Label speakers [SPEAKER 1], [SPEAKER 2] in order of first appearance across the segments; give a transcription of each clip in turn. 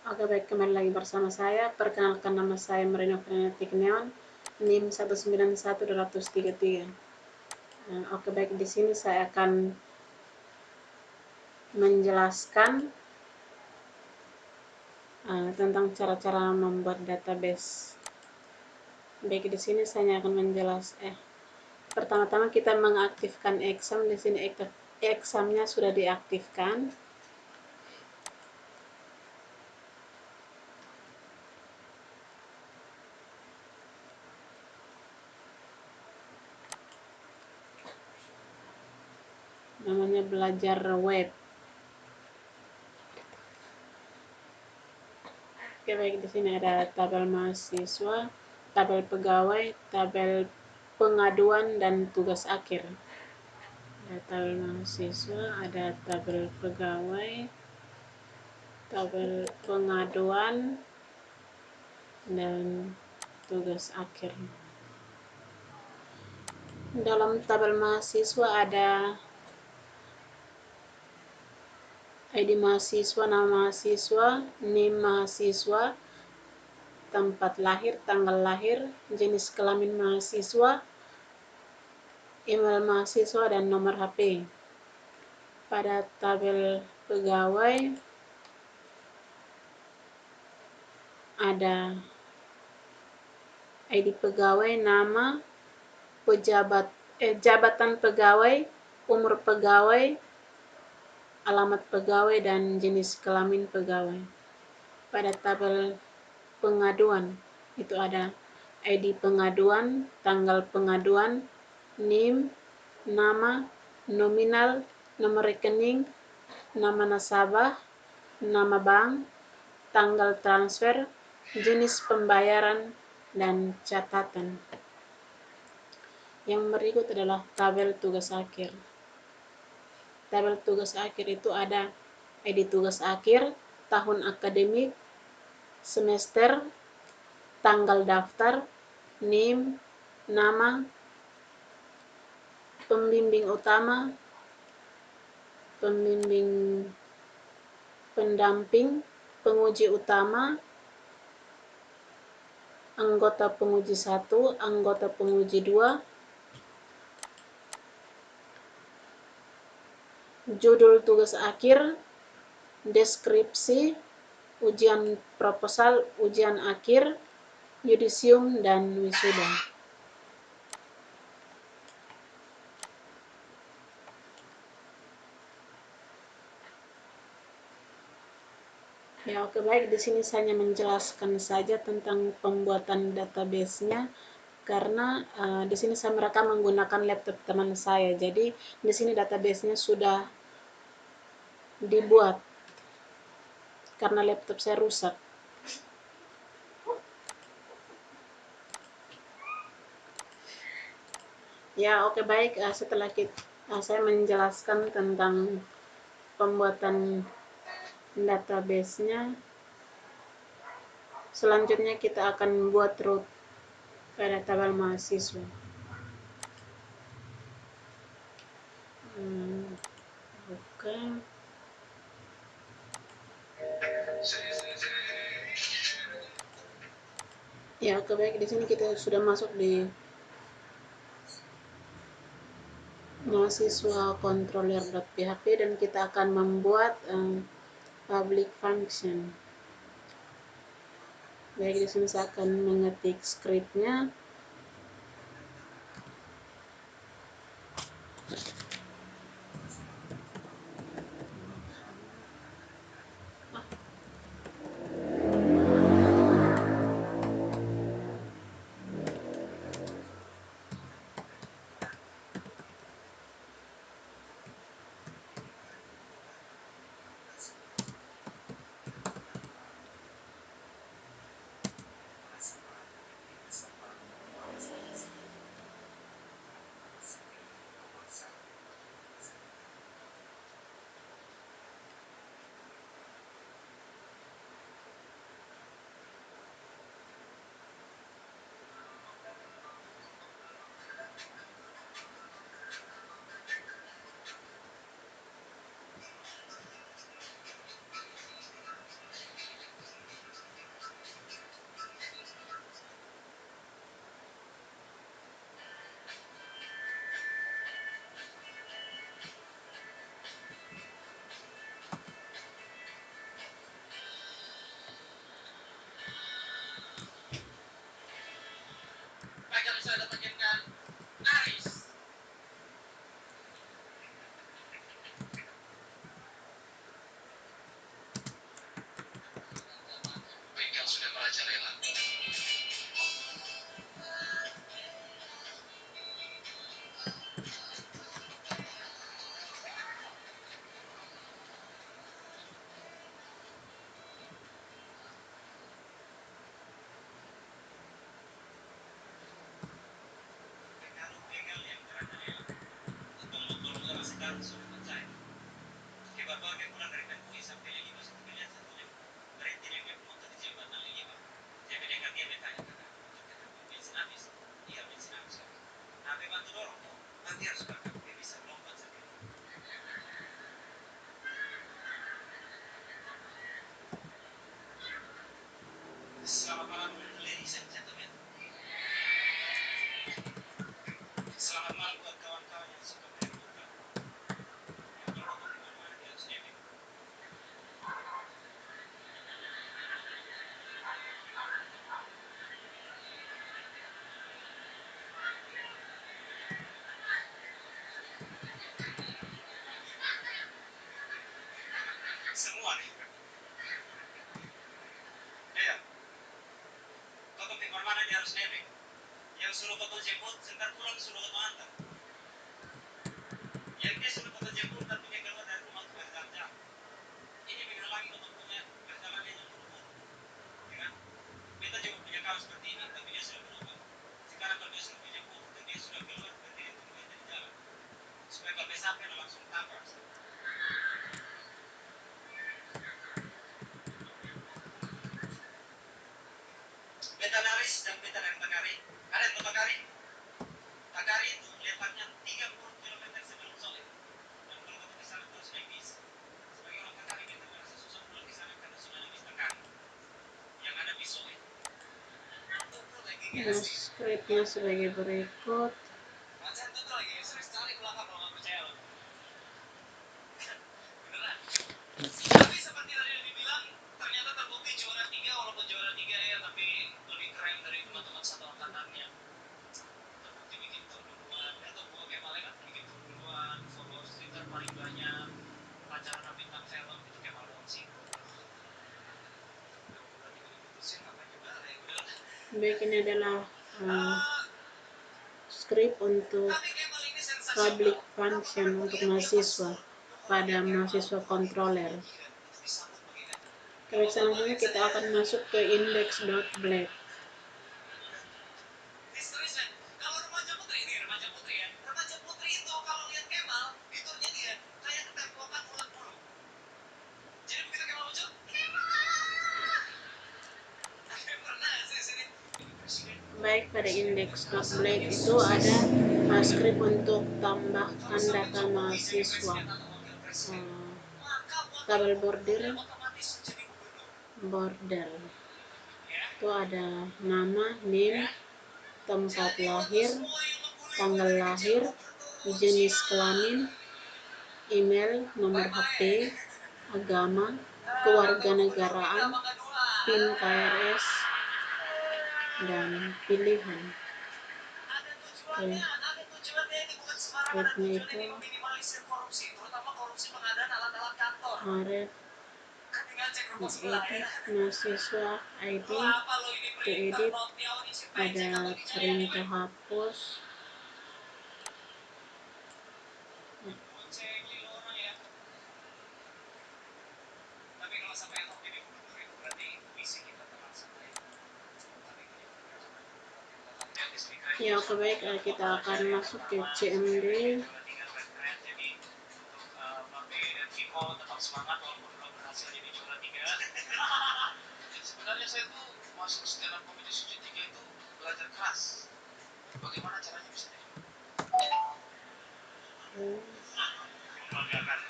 [SPEAKER 1] Oke, baik, kembali lagi bersama saya. Perkenalkan, nama saya Marino Frenetic Neon, NIM 191233. Oke, baik, di sini saya akan menjelaskan tentang cara-cara membuat database. Baik, di sini saya akan pertama-tama kita mengaktifkan exam. Di sini examnya sudah diaktifkan. Namanya belajar web. Oke, baik, di sini ada tabel mahasiswa, tabel pegawai, tabel pengaduan, dan tugas akhir. Ada tabel mahasiswa, ada tabel pegawai, tabel pengaduan, dan tugas akhir. Dalam tabel mahasiswa ada ID mahasiswa, nama mahasiswa, NIM mahasiswa, tempat lahir, tanggal lahir, jenis kelamin mahasiswa, email mahasiswa, dan nomor HP. Pada tabel pegawai ada ID pegawai, nama, jabatan pegawai, umur pegawai, alamat pegawai, dan jenis kelamin pegawai. Pada tabel pengaduan itu ada ID pengaduan, tanggal pengaduan, NIM, nama, nominal, nomor rekening, nama nasabah, nama bank, tanggal transfer, jenis pembayaran, dan catatan. Yang berikut adalah tabel tugas akhir. Tabel tugas akhir itu ada ID tugas akhir, tahun akademik, semester, tanggal daftar, NIM, nama, pembimbing utama, pembimbing pendamping, penguji utama, anggota penguji 1, anggota penguji 2, judul tugas akhir, deskripsi, ujian proposal, ujian akhir, yudisium, dan wisuda. Ya, oke, baik, di sini saya menjelaskan saja tentang pembuatan database-nya karena di sini saya merekam menggunakan laptop teman saya. Jadi di sini database-nya sudah dibuat karena laptop saya rusak. Ya, oke, baik, setelah saya menjelaskan tentang pembuatan database-nya, selanjutnya kita akan buat root pada tabel mahasiswa. Oke. Ya, oke, baik, di sini kita sudah masuk di mahasiswa controller.php dan kita akan membuat public function. Baik, di sini saya akan mengetik scriptnya.
[SPEAKER 2] Selamat malam, ladies and gentlemen. Selamat malam buat kawan-kawan yang suka main gitar. Yang merokok di mana-mana dia harus nebeng. Semua nih. Dia, kau di mana dia harus nebeng. Yang suruh kau jemput, sebentar pulang suruh kau antar. Yang dia suruh kau jemput tapi dia keluar dari rumah tuh berjam-jam. Ini bagaimana lagi kau punya perjalanan yang buru-buru, ya kan? Beta juga punya kawan seperti ini, tapi dia sudah berubah. Sekarang kalau dia suruh dijemput, dan dia sudah keluar, berarti dia tunggu aja di jalan. Supaya kalau dia sampai langsung tabrak. Beta naris dan beta dari Takari. Ada yang ke Takari? Takari itu letaknya 30 kilometer sebelum Sole. Dan kalau kau ke sana terus naik bis. Sebagai orang Takari kita merasa susah pulang di sana karena sudah ada bis Takari. Yang ada bis Sole.
[SPEAKER 1] Skripnya sebagai berikut.
[SPEAKER 2] Macam itu lagi, sering sekali belakang kalau nggak percaya loh. Beneran. Tapi seperti tadi yang dibilang, ternyata terbukti juara 3 walaupun juara 3 ya, tapi lebih keren dari teman-teman satu angkatannya. Terbukti bikin tour duluan, atau gua kayak malah kan bikin tour duluan, followers Twitter paling banyak, pacaran bintang film itu kayak malah sih. Berarti gue diputusin ngapain juga ya udah.
[SPEAKER 1] Baik, ini adalah skrip untuk public function untuk mahasiswa pada mahasiswa kontroler. Baik, selanjutnya kita akan masuk ke index.black.
[SPEAKER 2] Kalau remaja putri ini remaja putri ya, remaja putri itu kalau lihat Kemal di turnya dia kayak ketempokan ulat bulu. Jadi begitu Kemal muncul, pernah sih sini.
[SPEAKER 1] Baik, pada index.black itu ada skrip untuk tambahkan data mahasiswa, tabel border itu ada nama, name, tempat lahir, tanggal lahir, jenis kelamin, email, nomor HP, agama, kewarganegaraan, PIN KRS, dan pilihan. Skripnya itu Maret, mahasiswa ID, to edit, ada perintah hapus, ya. Oke, baik, kita akan masuk ke CMD.
[SPEAKER 2] Tetap semangat walaupun belum berhasil jadi juara 3. Sebenarnya saya tuh masuk stand up comedy Suci 3 itu belajar keras. Bagaimana caranya bisa jadi membanggakan.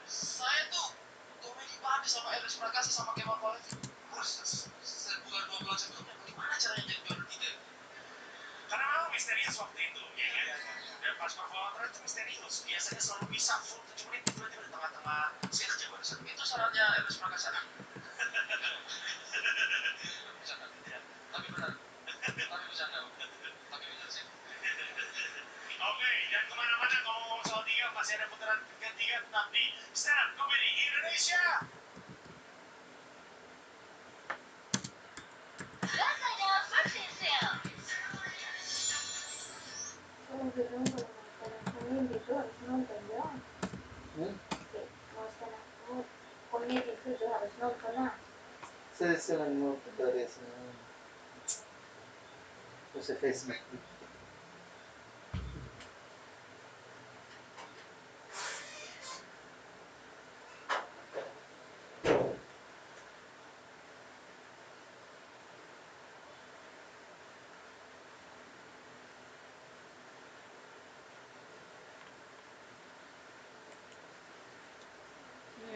[SPEAKER 2] Saya tuh komedi Bandi sama Elvis Prakasa sama Kemal Palevi. Saya bukan 12 sebelumnya. Bagaimana caranya jadi juara 3? Karena memang misterius waktu itu, ya kan? Dan pas performa terakhir itu misterius. Biasanya selalu bisa full 7 menit, tiba-tiba di tengah-tengah sih aja barusan. Itu syaratnya Elvis Prakasa. Bercanda, ya. Tapi benar. Tapi bercanda. Tapi benar sih. Oke, jangan kemana-mana kalau ngomong soal 3 masih ada putaran ketiga tetap di Stand Up Comedy Indonesia.
[SPEAKER 3] Rasanya bersisil.
[SPEAKER 1] Kalau itu harus nonton ya. Mau stand up komedi itu harus nonton lah.
[SPEAKER 4] Saya mau dari sana. Usai Facebook.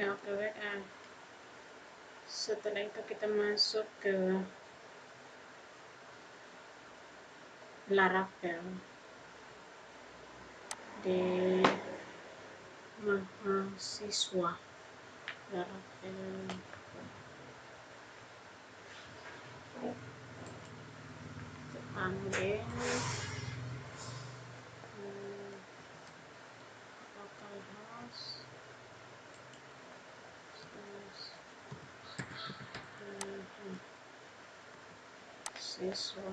[SPEAKER 1] Ya, oke, baik. Setelah itu kita masuk ke Laravel di mahasiswa. Laravel panggil localhost siswa.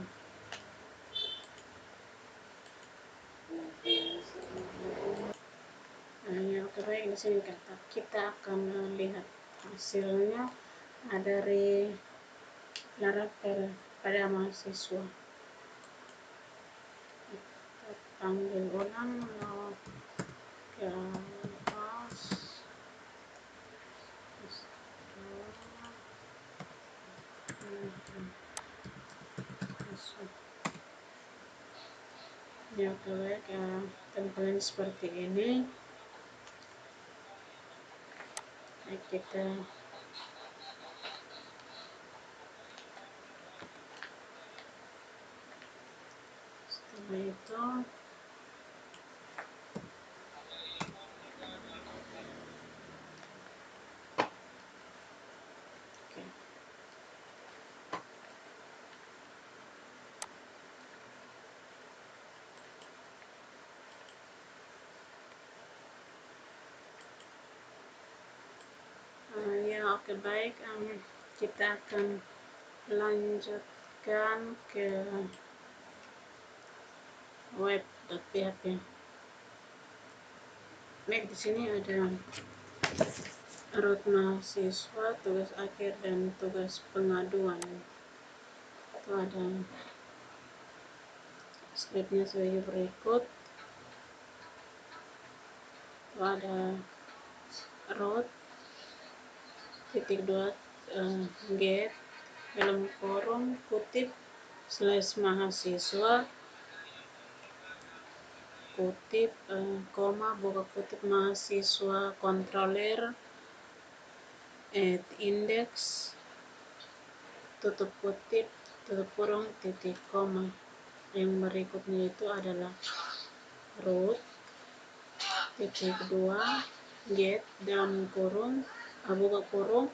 [SPEAKER 1] Yang terbaik di sini kita akan melihat hasilnya dari Laravel pada mahasiswa. Kita panggil ulang localhost ya, terbaik tampilan seperti ini. Kita setelah itu oke, baik, kita akan lanjutkan ke web.php. Baik, di sini ada root mahasiswa, tugas akhir, dan tugas pengaduan. Itu ada skripnya sebagai berikut. Itu ada root (2) get dalam kurung kutip / mahasiswa kutip koma buka kutip mahasiswa controller index tutup kutip tutup kurung titik koma. Yang berikutnya itu adalah root (2) get dalam kurung buka kurung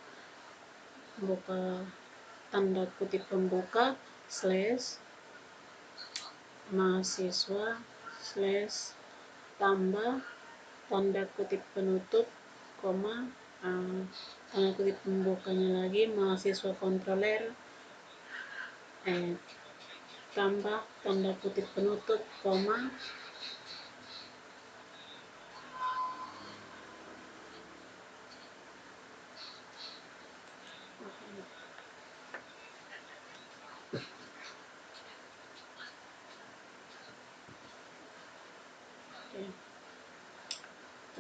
[SPEAKER 1] buka tanda kutip pembuka / mahasiswa / tambah tanda kutip penutup koma tanda kutip pembukanya lagi mahasiswa controller tambah tanda kutip penutup koma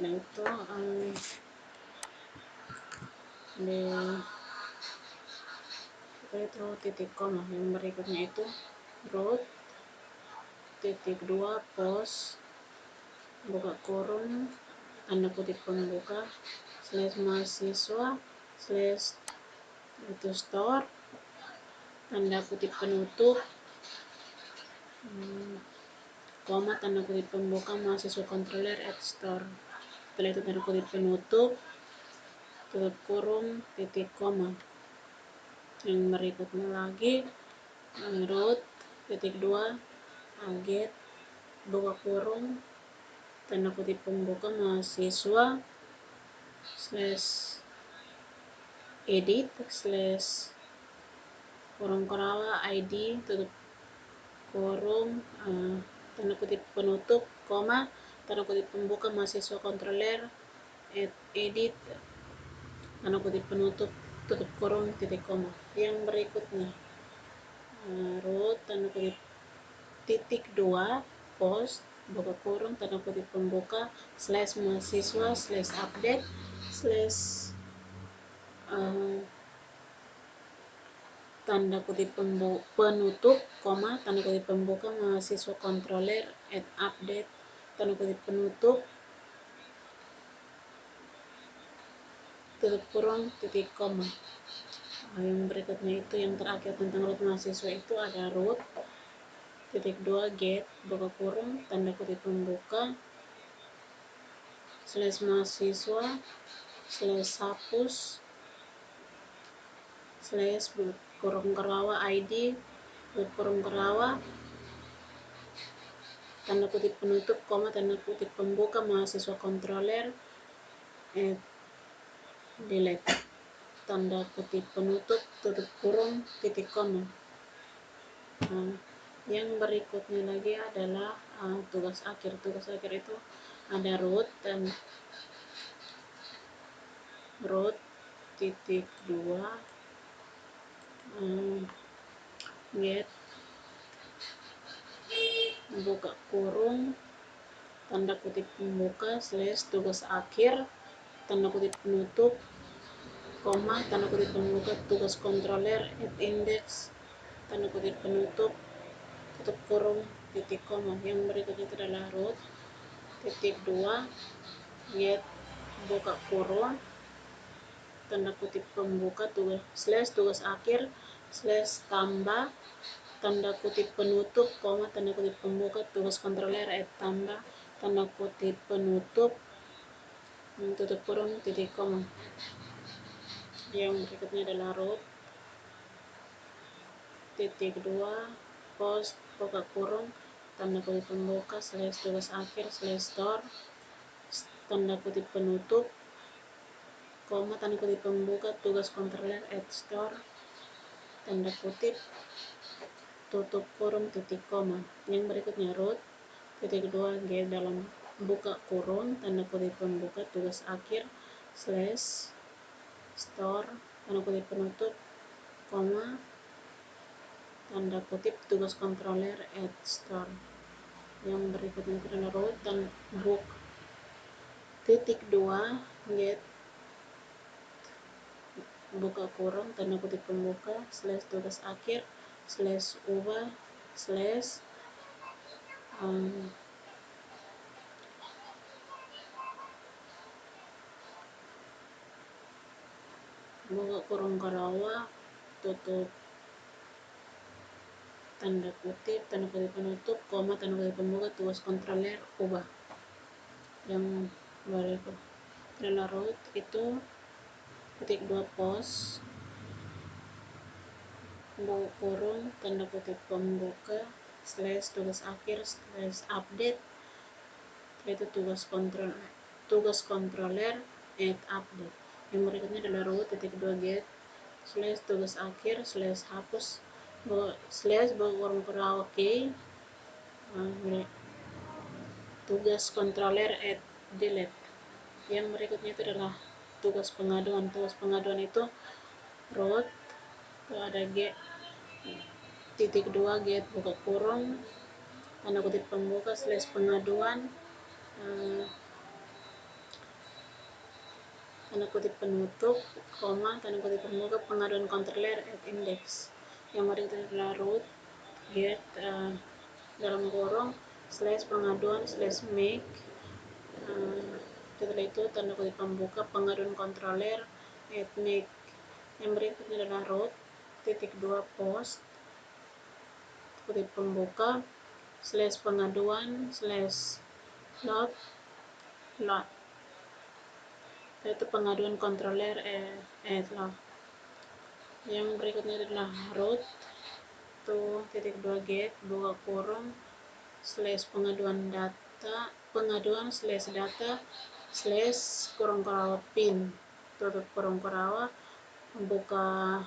[SPEAKER 1] nah itu itu titik koma. Yang berikutnya itu root (2) post buka kurung tanda kutip pembuka / mahasiswa / itu store tanda kutip penutup koma tanda kutip pembuka mahasiswa controller @store. Setelah itu tanda kutip penutup tutup kurung titik koma. Yang berikutnya lagi root (2) get buka kurung tanda kutip pembuka mahasiswa /edit kurung karawa id tutup kurung tanda kutip penutup koma tanda kutip pembuka mahasiswa controller edit tanda kutip penutup tutup kurung titik koma. Yang berikutnya root tanda kutip (2) post buka kurung tanda kutip pembuka / mahasiswa / update tanda kutip penutup koma tanda kutip pembuka mahasiswa controller update tanda kutip penutup tutup kurung titik koma. Yang berikutnya itu yang terakhir tentang root mahasiswa itu ada root titik 2 get buka kurung tanda kutip pembuka slash mahasiswa slash hapus slash kurung kerawa id kurung kerawa tanda kutip penutup koma tanda kutip pembuka mahasiswa kontroler delete tanda kutip penutup tutup kurung titik koma. Yang berikutnya lagi adalah tugas akhir itu ada root dan root titik 2 get buka kurung tanda kutip pembuka slash tugas akhir tanda kutip penutup koma tanda kutip pembuka tugas kontroler index tanda kutip penutup tutup kurung titik koma. Yang berikutnya itu adalah root titik 2 get buka kurung tanda kutip pembuka tugas slash tugas akhir slash tambah tanda kutip penutup koma tanda kutip pembuka tugas kontroler tambah tanda kutip penutup tutup kurung titik koma. Yang berikutnya adalah root titik 2 post buka kurung tanda kutip pembuka slash tugas akhir slash store tanda kutip penutup koma tanda kutip pembuka tugas kontroler store tanda kutip tutup kurung titik koma. Yang berikutnya root titik 2 get dalam buka kurung tanda kutip pembuka tugas akhir slash store tanda kutip penutup koma tanda kutip tugas kontroler store. Yang berikutnya itu adalah root dan book titik 2 get buka kurung tanda kutip pembuka slash tugas akhir slash ubah slash buka kurung karawa tutup tanda kutip penutup koma tanda kutip pembuka tugas kontroler ubah. Yang berikut adalah root itu titik 2 post buka kurung tanda kutip pembuka slash tugas akhir slash update itu tugas kontroler update. Yang berikutnya adalah root titik 2 get slash tugas akhir slash hapus slash kurung kerawa tugas kontroler delete. Yang berikutnya itu adalah tugas pengaduan itu root itu ada titik 2 get buka kurung tanda kutip pembuka slash pengaduan tanda kutip penutup koma tanda kutip pembuka pengaduan kontroler index. Yang berikutnya adalah root get dalam kurung slash pengaduan slash make setelah itu tanda kutip pembuka pengaduan kontroler make. Yang berikutnya adalah root titik 2 post kutip pembuka slash pengaduan slash load itu pengaduan kontroler load. Yang berikutnya adalah root to titik 2 get buka kurung slash pengaduan slash data slash kurung kerawa pin tutup kurung kerawa buka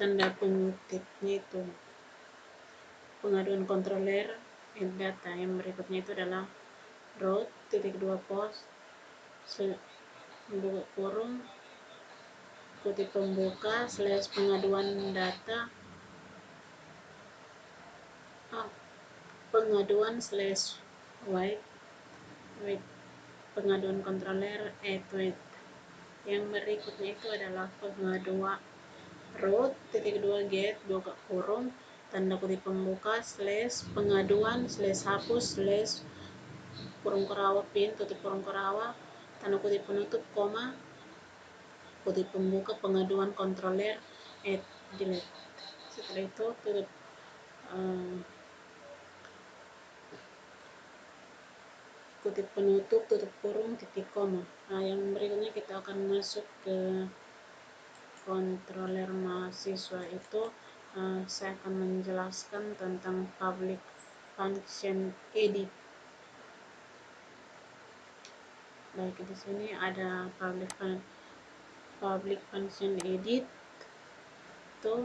[SPEAKER 1] tanda kutipnya itu pengaduan kontroler data. Yang berikutnya itu adalah root titik 2 post buka kurung kutip pembuka slash pengaduan data pengaduan slash wait pengaduan kontroler wait. Yang berikutnya itu adalah pengaduan root titik 2 get buka kurung tanda kutip pembuka slash pengaduan slash hapus slash kurung kerawa pin tutup kurung kerawa tanda kutip penutup koma kutip pembuka pengaduan kontroler delete. Setelah itu tutup kutip penutup, tutup kurung, titik koma. Nah, yang berikutnya kita akan masuk ke kontroler mahasiswa itu. Saya akan menjelaskan tentang public function edit. Baik, di sini ada public function edit itu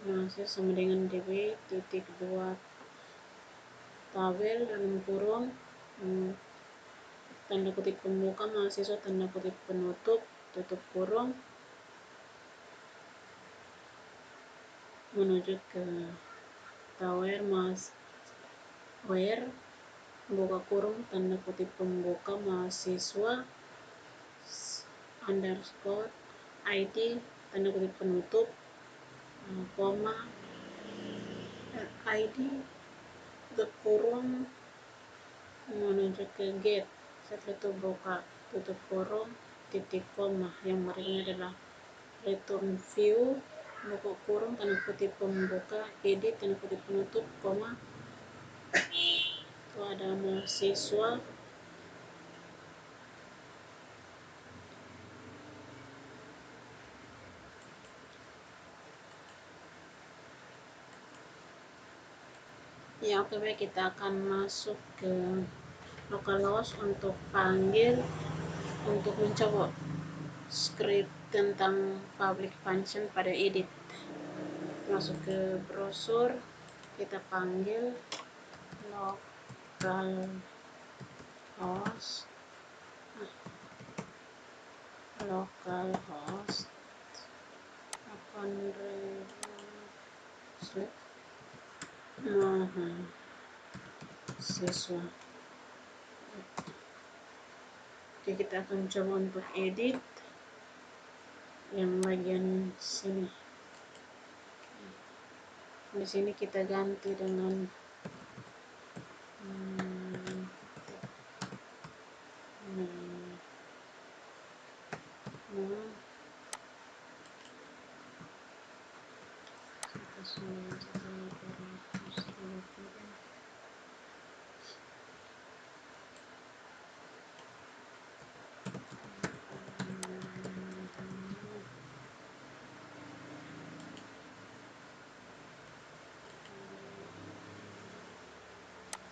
[SPEAKER 1] masih sama dengan db titik 2 tabel dalam kurung tanda kutip pembuka mahasiswa tanda kutip penutup tutup kurung menuju ke tower where buka kurung tanda kutip pembuka mahasiswa underscore id tanda kutip penutup koma id tutup kurung menuju ke get. Setelah itu buka tutup kurung titik koma. Yang berikutnya adalah return view buka kurung tanda kutip pembuka edit tanda kutip penutup koma itu ada mahasiswa ya. Oke, baik, kita akan masuk ke localhost untuk panggil untuk mencoba script tentang public function pada edit. Masuk ke browser, kita panggil localhost mahasiswa. Oke, kita akan coba untuk edit yang bagian sini. Di sini kita ganti dengan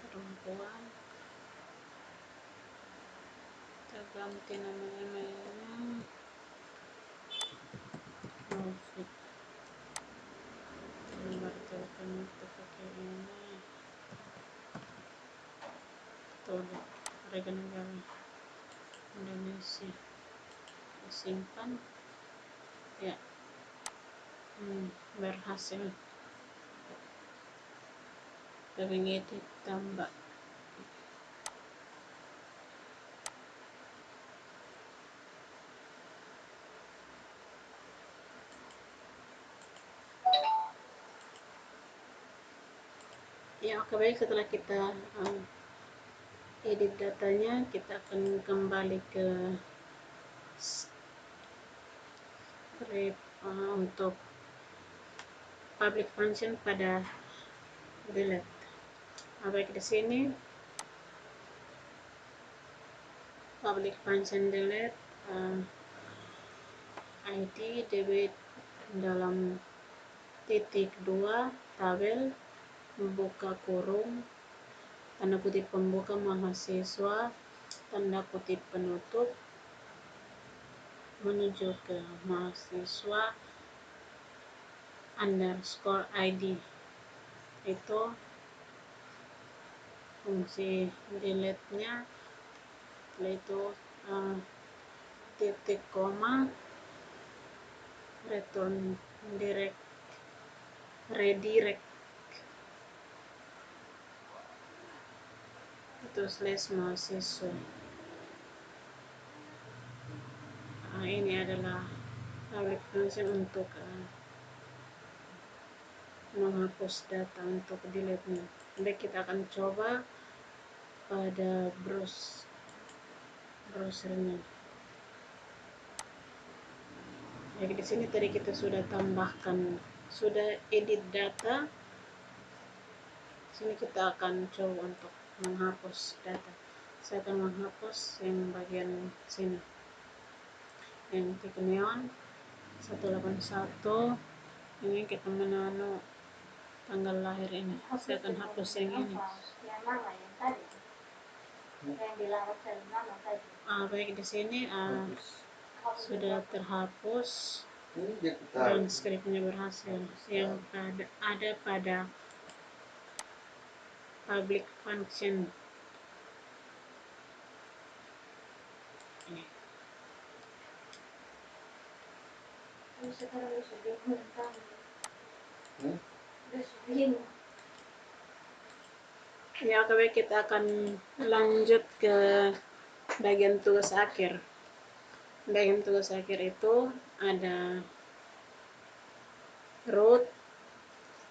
[SPEAKER 1] perempuan, kita ganti nama emailnya Novik, nomor teleponnya kita pakai ini, Todo warga negara Indonesia. Simpan ya. Berhasil. Mengedit tambah. Ya, oke, baik, setelah kita edit datanya, kita akan kembali ke script untuk public function pada delete. Baik, di sini public function delete id db dalam titik 2 tabel buka kurung tanda kutip pembuka mahasiswa tanda kutip penutup menuju ke mahasiswa underscore id. Itu fungsi delete nya. Setelah itu titik koma return redirect itu slash mahasiswa. Ini adalah public function untuk menghapus data untuk delete nya. Baik, kita akan coba pada browsernya. Jadi di sini tadi kita sudah tambahkan, sudah edit data. Sini kita akan coba untuk menghapus data. Saya akan menghapus yang bagian sini, yang tipe neon 181. Ini kita menanu tanggal lahir ini. Saya akan hapus yang ini.
[SPEAKER 3] Yang mana yang tadi? Yang dilawat dari mana tadi?
[SPEAKER 1] Baik, di sini sudah terhapus
[SPEAKER 4] Ini dia
[SPEAKER 1] dan
[SPEAKER 4] tahu.
[SPEAKER 1] skripnya berhasil. Yang ada pada public function. Ini.
[SPEAKER 3] Sekarang bisa bingung kan?
[SPEAKER 4] Hmm?
[SPEAKER 3] Bisa bingung.
[SPEAKER 1] Ya, oke, kita akan lanjut ke bagian tugas akhir. Bagian tugas akhir itu ada root,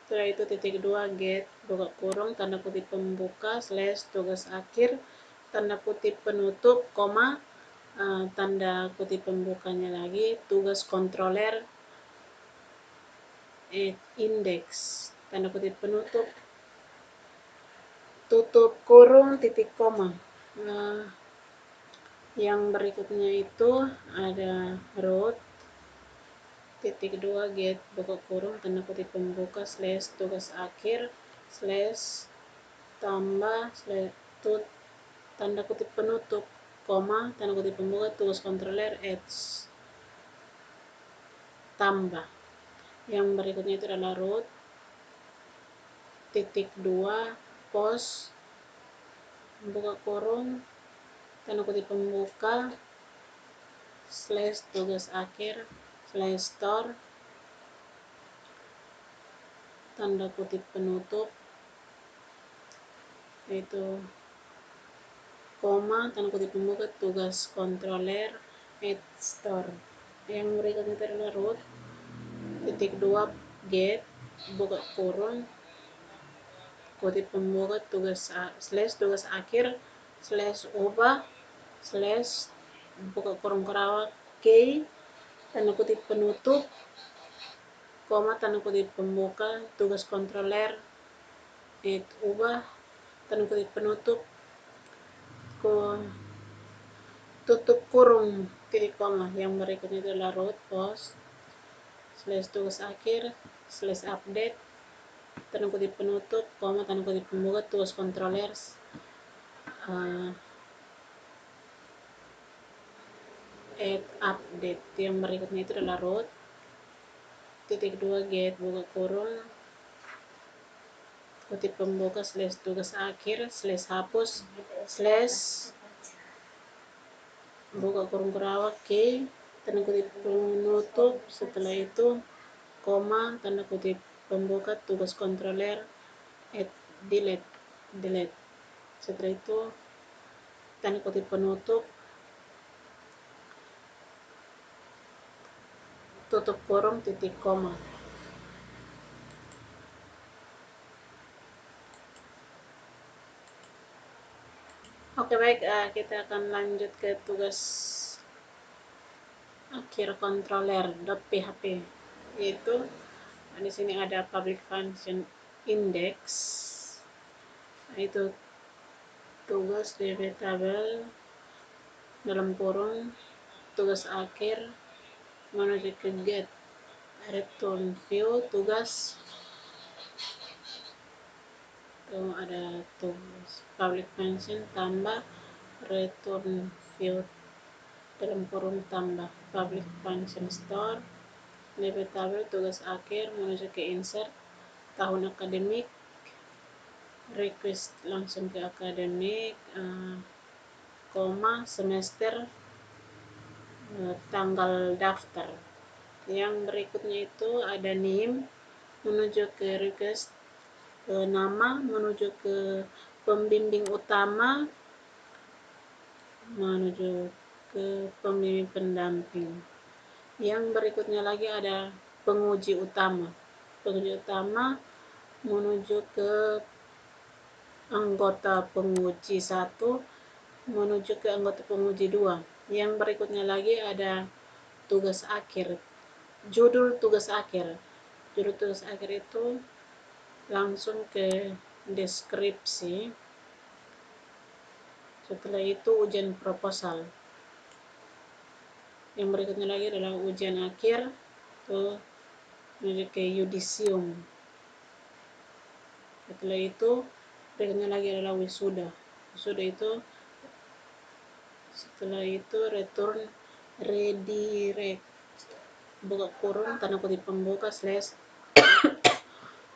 [SPEAKER 1] setelah itu titik 2 get buka kurung tanda kutip pembuka slash tugas akhir tanda kutip penutup koma tanda kutip pembukanya lagi tugas kontroler index tanda kutip penutup tutup kurung titik koma. Yang berikutnya itu ada root titik 2 get buka kurung tanda kutip pembuka slash tugas akhir slash tambah slash tanda kutip penutup koma tanda kutip pembuka tugas kontroler edge tambah. Yang berikutnya itu adalah root titik 2 post buka kurung tanda kutip pembuka slash tugas akhir slash store tanda kutip penutup yaitu koma tanda kutip pembuka tugas kontroler store. Yang berikutnya itu adalah root titik 2 get buka kurung kutip pembuka tugas slash tugas akhir slash ubah slash buka kurung kerawat k tanda kutip penutup koma tanda kutip pembuka tugas kontroler ubah tanda kutip penutup tutup kurung titik koma. Yang berikutnya itu adalah root post slash tugas akhir slash update tanda kutip penutup koma tanda kutip pembuka tugas kontroler update. Yang berikutnya itu adalah root titik 2 get buka kurung kutip pembuka slash tugas akhir slash hapus slash buka kurung kerawat k tanda kutip penutup setelah itu koma tanda kutip pembuka tugas kontroler delete setelah itu tanda kutip penutup tutup kurung titik koma. Oke, baik, kita akan lanjut ke tugas akhir controller.php, yaitu di sini ada public function index, itu tugas db tabel dalam kurung tugas akhir menuju ke get return view tugas ada tugas public function tambah return view dalam kurung tambah public function store db tabel tugas akhir menuju ke insert tahun akademik request langsung ke akademik koma semester tanggal daftar. Yang berikutnya itu ada name menuju ke request nama menuju ke pembimbing utama menuju ke pembimbing pendamping. Yang berikutnya lagi ada penguji utama menuju ke anggota penguji 1 menuju ke anggota penguji 2. Yang berikutnya lagi ada tugas akhir. Judul tugas akhir. Judul tugas akhir itu langsung ke deskripsi. Setelah itu ujian proposal. Yang berikutnya lagi adalah ujian akhir, itu menuju ke yudisium. Setelah itu berikutnya lagi adalah wisuda. Wisuda itu setelah itu return redirect, buka kurung tanda kutip pembuka slash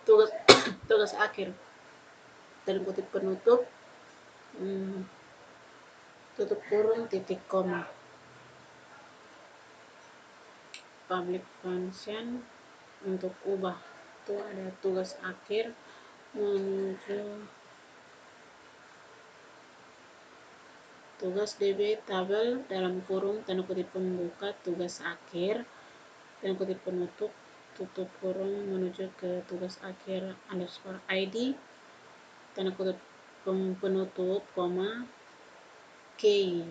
[SPEAKER 1] tugas tugas akhir tanda kutip penutup tutup kurung titik koma. Public function untuk ubah itu ada tugas akhir menuju tugas DB tabel dalam kurung tanda kutip pembuka tugas akhir tanda kutip penutup tutup kurung menuju ke tugas akhir underscore ID tanda kutip penutup koma key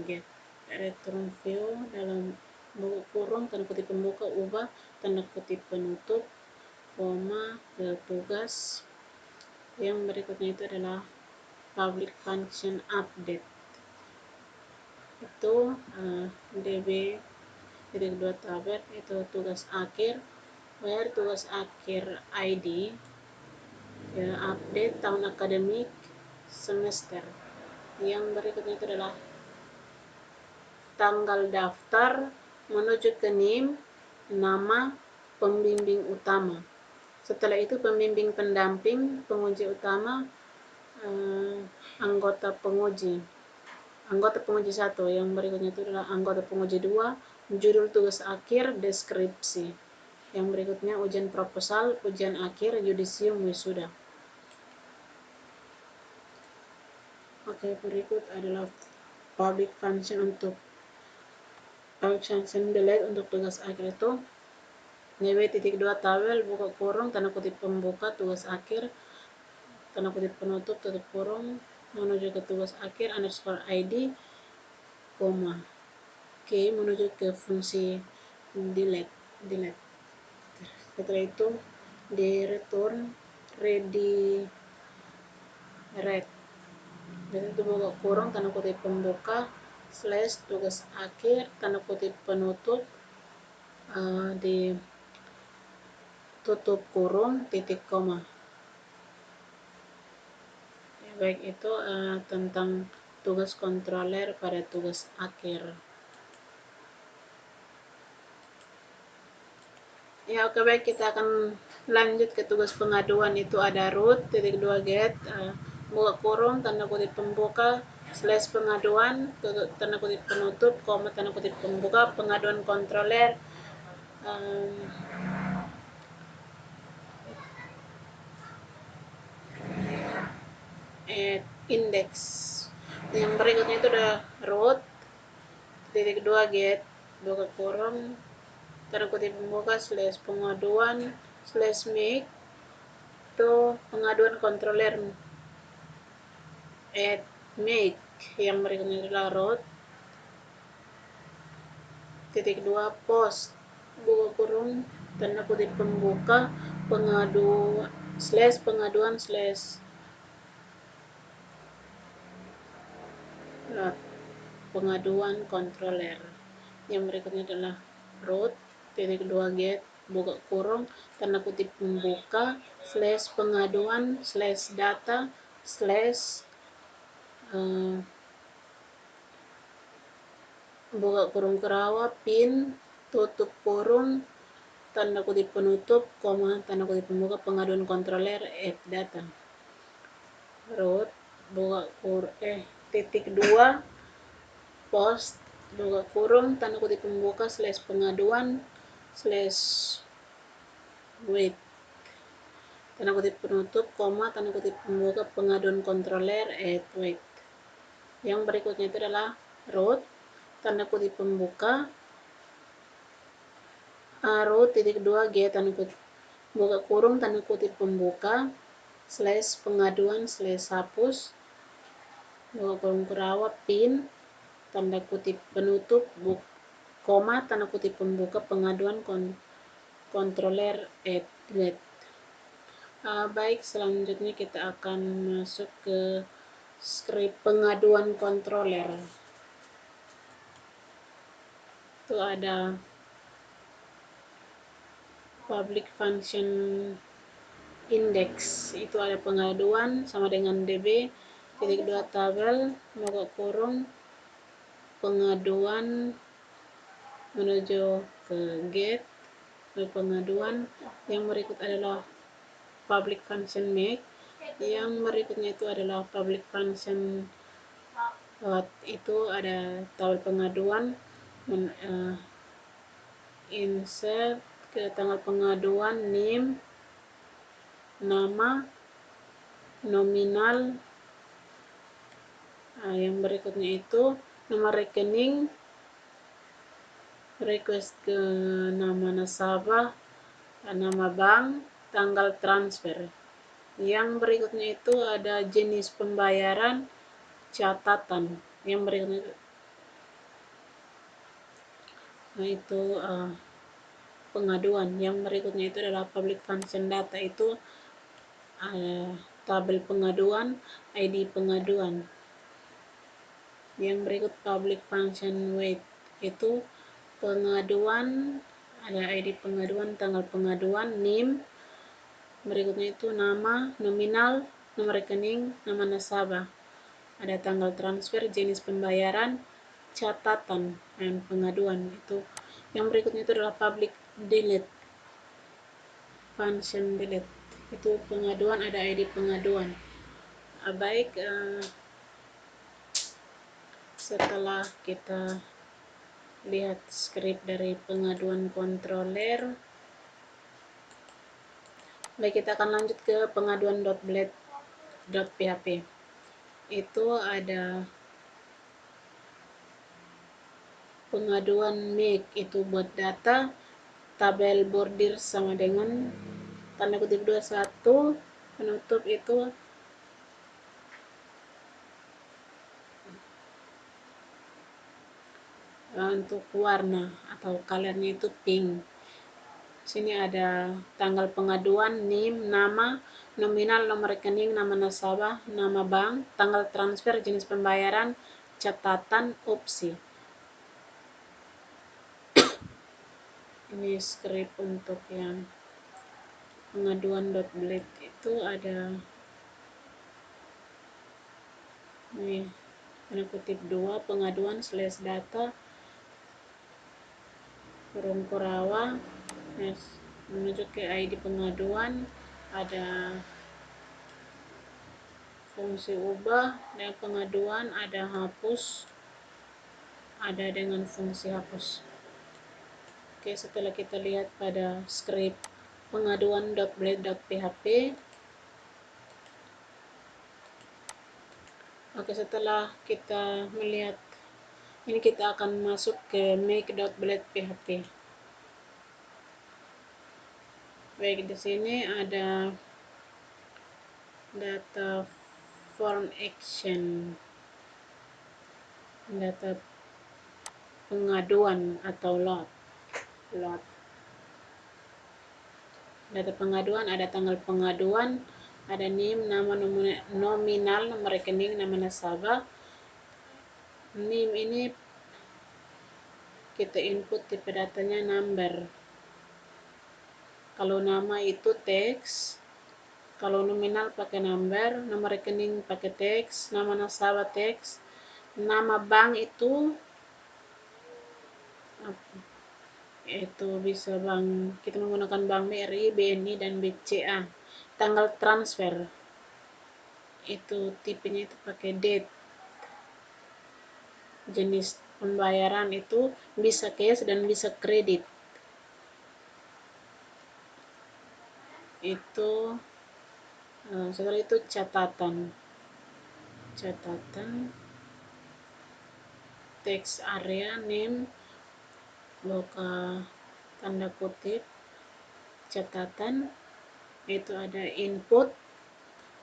[SPEAKER 1] get return view dalam buku kurung tanda kutip pembuka ubah tanda kutip penutup koma ke tugas. Yang berikutnya itu adalah public function update, itu DB titik 2 tabel itu tugas akhir where tugas akhir ID ya, update tahun akademik semester. Yang berikutnya itu adalah tanggal daftar menuju ke NIM nama pembimbing utama. Setelah itu pembimbing pendamping penguji utama anggota penguji 1. Yang berikutnya itu adalah anggota penguji 2 judul tugas akhir deskripsi. Yang berikutnya ujian proposal ujian akhir yudisium wisuda. Oke, berikut adalah public function untuk public function delete untuk tugas akhir itu DB.2 tabel buka kurung tanda kutip pembuka tugas akhir tanda kutip penutup tutup kurung menuju ke tugas akhir underscore ID koma K menuju ke fungsi delete. Setelah itu di return redirect itu buka kurung tanda kutip pembuka slash tugas akhir tanda kutip penutup di tutup kurung titik koma. Baik, itu tentang tugas kontroler pada tugas akhir. Ya, oke, baik, kita akan lanjut ke tugas pengaduan. Itu ada root titik 2 get buka kurung tanda kutip pembuka slash pengaduan tanda kutip penutup koma tanda kutip pembuka pengaduan kontroler index. Yang berikutnya itu ada root titik 2 get buka kurung tanda kutip pembuka slash pengaduan slash make itu pengaduan kontroler make. Yang berikutnya adalah root titik 2 post buka kurung tanda kutip pembuka pengaduan slash pengaduan kontroler. Yang berikutnya adalah root titik 2 get buka kurung tanda kutip pembuka slash pengaduan slash data slash buka kurung kerawa pin tutup kurung tanda kutip penutup koma tanda kutip pembuka pengaduan kontroler data. Root buka titik 2 post buka kurung tanda kutip pembuka slash pengaduan slash wait tanda kutip penutup koma tanda kutip pembuka pengaduan kontroler wait. Yang berikutnya itu adalah root tanda kutip pembuka root titik 2 get tanda kutip buka kurung tanda kutip pembuka slash pengaduan slash hapus, kolom kurawa pin, tanda kutip penutup, koma, tanda kutip pembuka, pengaduan kontroler @net. Baik, selanjutnya kita akan masuk ke script pengaduan kontroler. Itu ada public function index, itu ada pengaduan sama dengan db titik 2 tabel buka kurung pengaduan menuju ke get pengaduan. Yang berikut adalah public function make, yang berikutnya itu adalah public function itu ada tabel pengaduan, insert ke tanggal pengaduan, name, nama, nominal. Yang berikutnya itu nomor rekening, request ke nama nasabah, nama bank, tanggal transfer. Yang berikutnya itu ada jenis pembayaran, catatan. Yang berikutnya itu pengaduan. Yang berikutnya itu adalah public function data, itu tabel pengaduan, ID pengaduan. Yang berikut public function wait, itu pengaduan, ada ID pengaduan, tanggal pengaduan, name, berikutnya itu nama, nominal, nomor rekening, nama nasabah, ada tanggal transfer, jenis pembayaran, catatan, dan pengaduan. Itu yang berikutnya itu adalah public delete function delete, itu pengaduan, ada ID pengaduan. Baik, setelah kita lihat script dari pengaduan kontroler, baik, kita akan lanjut ke pengaduan .blade.php. Itu ada pengaduan make, itu buat data tabel bordir sama dengan tanda kutip 21 penutup, itu untuk warna atau colornya itu pink. Sini ada tanggal pengaduan, name, nama, nominal, nomor rekening, nama nasabah, nama bank, tanggal transfer, jenis pembayaran, catatan, opsi. Ini script untuk yang pengaduan .blade itu ada ini tanda kutip 2 pengaduan slash data kurung kurawa menuju ke ID pengaduan, ada fungsi ubah dan pengaduan, ada hapus, ada dengan fungsi hapus. Oke, setelah kita lihat pada script pengaduan .blade.php, oke, setelah kita melihat ini, kita akan masuk ke make.blade.php. Baik, di sini ada data form action, data pengaduan atau load. Data pengaduan, ada tanggal pengaduan, ada name, nama, nominal, nomor rekening, nama nasabah. Name ini kita input tipe datanya number. Kalau nama itu teks, kalau nominal pakai number, nomor rekening pakai teks, nama nasabah teks, nama bank itu bisa bank, kita menggunakan bank BRI, BNI, dan BCA. Tanggal transfer itu tipenya itu pakai date. Jenis pembayaran itu bisa cash dan bisa kredit. Itu setelah itu catatan text area, name, buka tanda kutip, catatan, itu ada input,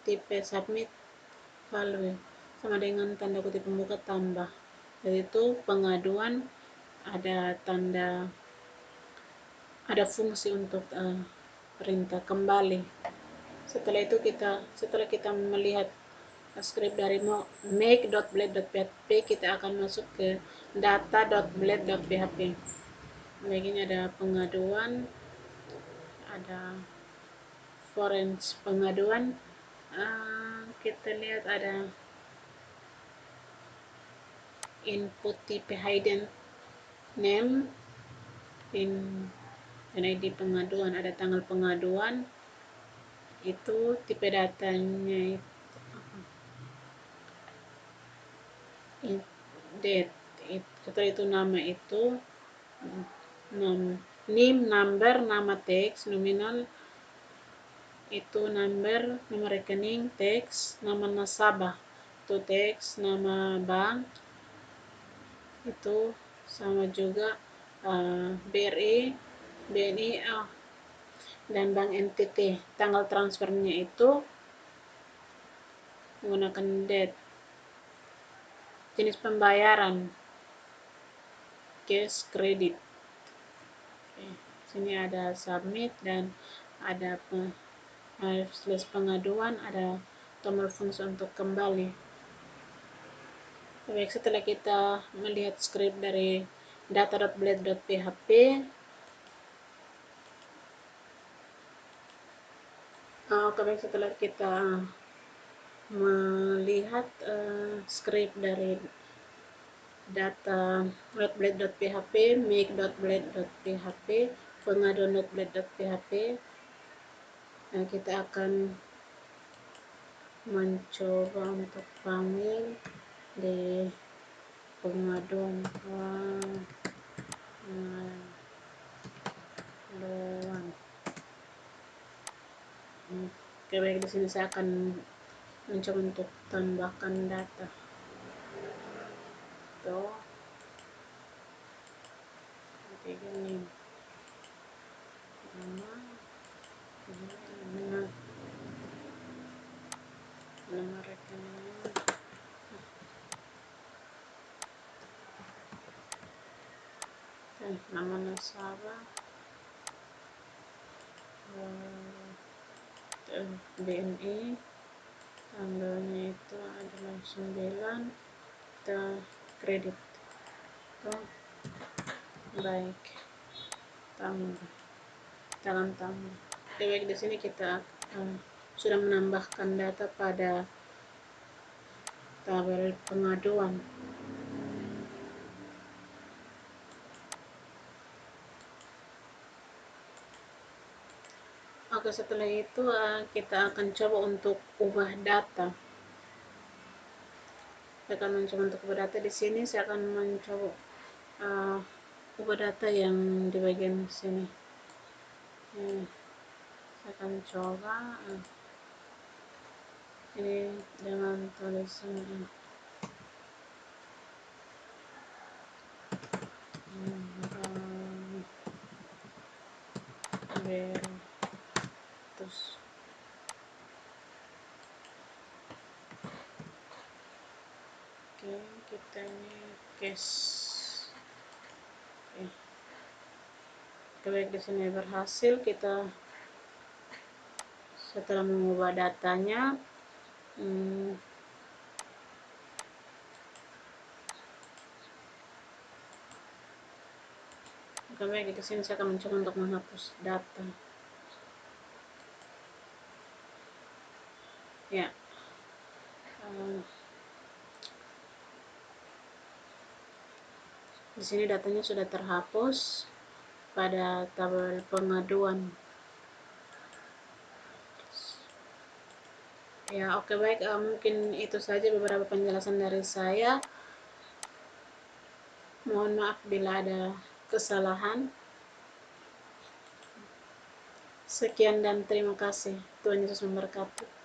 [SPEAKER 1] tipe submit value sama dengan tanda kutip pembuka tambah. Jadi itu pengaduan ada fungsi untuk perintah kembali. Setelah kita melihat script dari make.blade.php, kita akan masuk ke data.blade.php. Begini ada pengaduan, ada foreign pengaduan. Kita lihat ada input tipe hidden name dan ID pengaduan, ada tanggal pengaduan, itu tipe datanya date, setelah itu nama itu name, number, nama teks nominal, itu number, nama rekening teks, nama nasabah itu teks, nama bank itu sama juga, BRI, BNI, dan bank NTT. Tanggal transfernya itu menggunakan date. Jenis pembayaran cash, kredit. Sini ada submit dan ada slash pengaduan, ada tombol fungsi untuk kembali. Baik, setelah kita melihat script dari data.blade.php, setelah kita melihat script dari data.blade.php, make.blade.php, pengaduan.blade.php, kita akan mencoba untuk panggil di pengaduan. Oke, baik, di sini saya akan mencoba untuk tambahkan data. Tuh, begini. Nama rekening, nama nasabah, BNI, tanggalnya itu adalah 9, kredit. Baik, tambah. Baik, di sini kita sudah menambahkan data pada tabel pengaduan. Oke, setelah itu kita akan coba untuk ubah data. Saya akan mencoba untuk ubah data di sini. Saya akan mencoba ubah data yang di bagian sini. Saya akan coba ini dengan tulisan terus kita ini case. Baik, di sini berhasil. Kita setelah mengubah datanya, baik, di sini saya akan mencoba untuk menghapus data. Ya, di sini datanya sudah terhapus pada tabel pengaduan. Ya, oke, baik, mungkin itu saja beberapa penjelasan dari saya. Mohon maaf bila ada kesalahan. Sekian dan terima kasih. Tuhan Yesus memberkati.